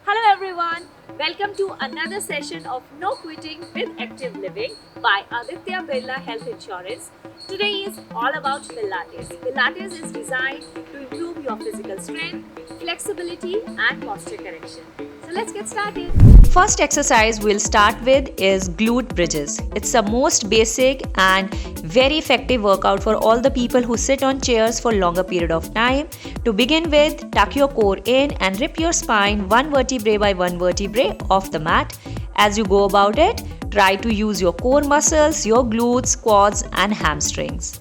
Hello everyone, welcome to another session of No Quitting with Active Living by Aditya Birla Health Insurance. Today is all about Pilates. Pilates is designed to improve your physical strength, flexibility and posture correction. So let's get started. First exercise we'll start with is glute bridges. It's the most basic and very effective workout for all the people who sit on chairs for longer period of time. To begin with, tuck your core in and rip your spine one vertebrae by one vertebrae off the mat. As you go about it, try to use your core muscles, your glutes, quads and hamstrings.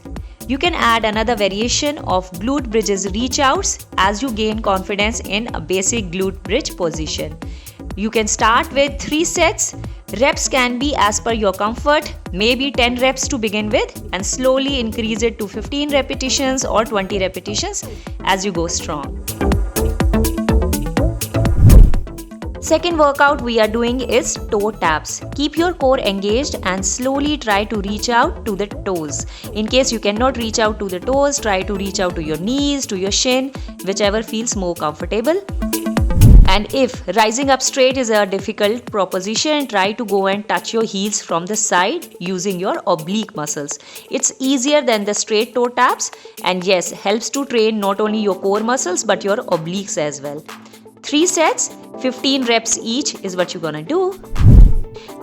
You can add another variation of glute bridges reach outs as you gain confidence in a basic glute bridge position. You can start with 3 sets. Reps can be as per your comfort, maybe 10 reps to begin with, and slowly increase it to 15 repetitions or 20 repetitions as you go strong. Second workout we are doing is toe taps. Keep your core engaged and slowly try to reach out to the toes. In case you cannot reach out to the toes, try to reach out to your knees, to your shin, whichever feels more comfortable. And if rising up straight is a difficult proposition, try to go and touch your heels from the side using your oblique muscles. It's easier than the straight toe taps and yes, helps to train not only your core muscles but your obliques as well. 3 sets, 15 reps each is what you're gonna do.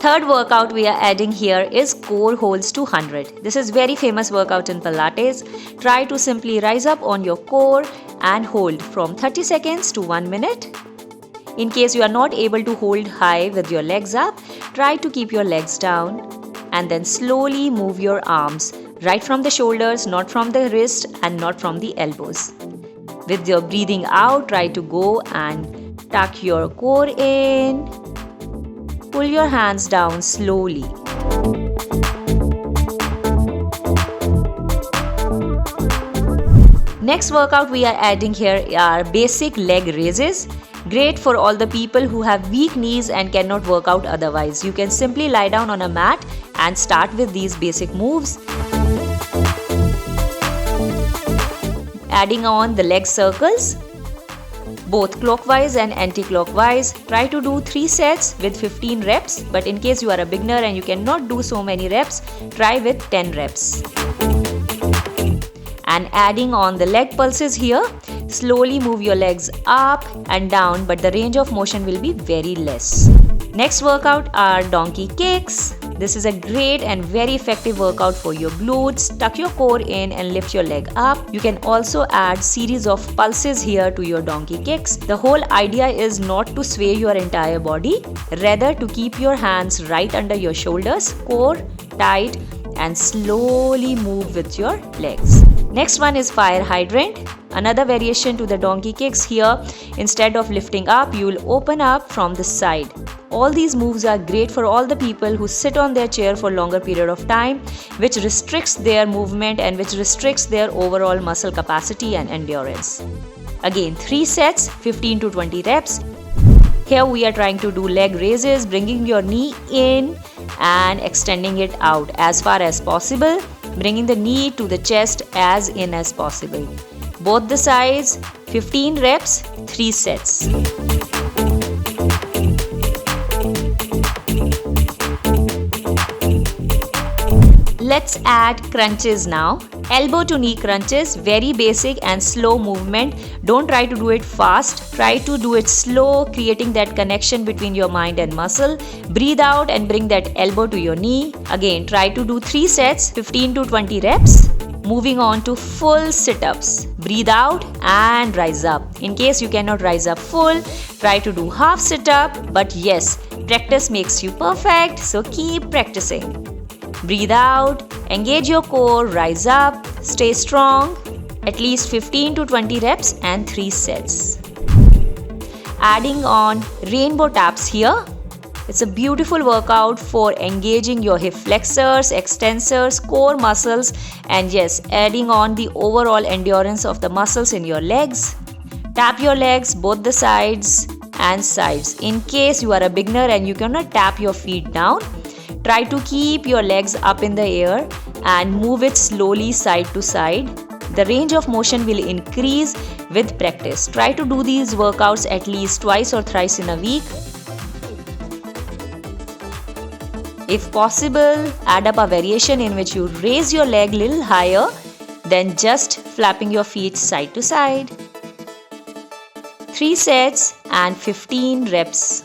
Third workout we are adding here is core holds to 100. This is very famous workout in Pilates. Try to simply rise up on your core and hold from 30 seconds to 1 minute. In case you are not able to hold high with your legs up, try to keep your legs down and then slowly move your arms right from the shoulders, not from the wrist and not from the elbows. With your breathing out, try to go and tuck your core in. Pull your hands down slowly. Next workout we are adding here are basic leg raises. Great for all the people who have weak knees and cannot work out otherwise. You can simply lie down on a mat and start with these basic moves. Adding on the leg circles, both clockwise and anti-clockwise. Try to do 3 sets with 15 reps, but in case you are a beginner and you cannot do so many reps, try with 10 reps. And adding on the leg pulses here, slowly move your legs up and down, but the range of motion will be very less. Next workout are donkey kicks. This is a great and very effective workout for your glutes. Tuck your core in and lift your leg up. You can also add series of pulses here to your donkey kicks. The whole idea is not to sway your entire body, rather to keep your hands right under your shoulders, core tight, and slowly move with your legs. Next one is fire hydrant. Another variation to the donkey kicks here. Instead of lifting up, you will open up from the side. All these moves are great for all the people who sit on their chair for longer period of time, which restricts their movement and which restricts their overall muscle capacity and endurance. Again, 3 sets, 15 to 20 reps. Here we are trying to do leg raises, bringing your knee in and extending it out as far as possible, bringing the knee to the chest as in as possible. Both the sides, 15 reps, 3 sets. Let's add crunches now. Elbow to knee crunches, very basic and slow movement. Don't try to do it fast. Try to do it slow, creating that connection between your mind and muscle. Breathe out and bring that elbow to your knee. Again, try to do 3 sets, 15 to 20 reps. Moving on to full sit-ups. Breathe out and rise up. In case you cannot rise up full, try to do half sit-up. But yes, practice makes you perfect, so keep practicing. Breathe out, engage your core, rise up, stay strong, at least 15 to 20 reps and 3 sets. Adding on rainbow taps here. It's a beautiful workout for engaging your hip flexors, extensors, core muscles, and yes, adding on the overall endurance of the muscles in your legs. Tap your legs, both the sides and sides. In case you are a beginner and you cannot tap your feet down, try to keep your legs up in the air and move it slowly side to side. The range of motion will increase with practice. Try to do these workouts at least twice or thrice in a week. If possible, add up a variation in which you raise your leg little higher than just flapping your feet side to side. 3 sets and 15 reps.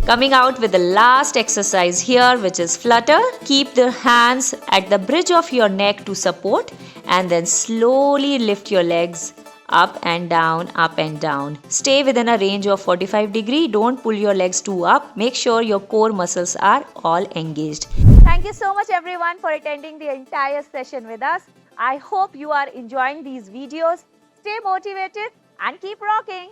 Coming out with the last exercise here, which is flutter. Keep the hands at the bridge of your neck to support and then slowly lift your legs up and down, up and down. Stay within a range of 45 degrees. Don't pull your legs too up. Make sure your core muscles are all engaged. Thank you so much everyone for attending the entire session with us. I hope you are enjoying these videos. Stay motivated and keep rocking.